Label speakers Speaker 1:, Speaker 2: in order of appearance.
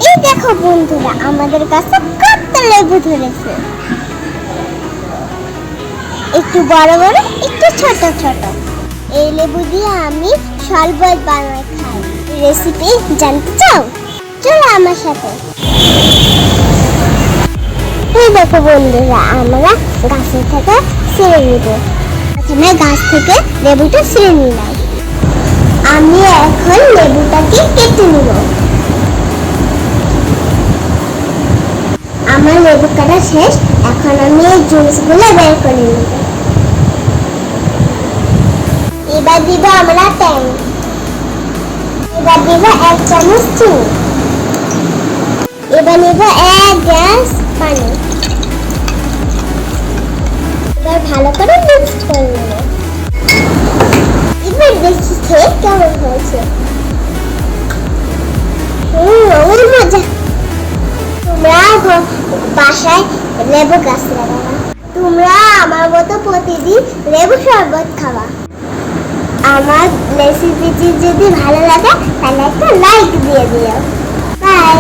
Speaker 1: এই দেখো বন্ধুরা, আমাদের কাছে কত লেবু ধরেছে। একটু বড় বড়, একটু ছোট ছোট। এই লেবু দিয়ে আমি শরবত বানাই খাই। রেসিপি জানতে চাও? চলো আমার সাথে। এই দেখো বন্ধুরা, আমরা গাছের থেকে ছিঁড়ে নিব। প্রথমে গাছ থেকে লেবুটা ছিঁড়ে নিলাম। আমি এখন লেবুটাকে কেটে নিব। আমার লেবু কাটা শেষ। এখন আমি এই জুসগুলো বের করে নিব। এবার দিব আমরা তেল। এবার দিব 1 চামচ চিনি। এবার নিব 1 গ্লাস পানি। এবার ভালো করে মিক্স করে নেব। এবার দেখি খেয়ে কেমন হয়েছে। অনেক মজা। তোমরা বাসায় লেবু গাছ লাগাবা। তোমরা আমার মতো প্রতিদিন লেবু শরবত খাবা। আমার রেসিপিটি যদি ভালো লাগে তাহলে একটা লাইক দিয়ে দিও। বাই।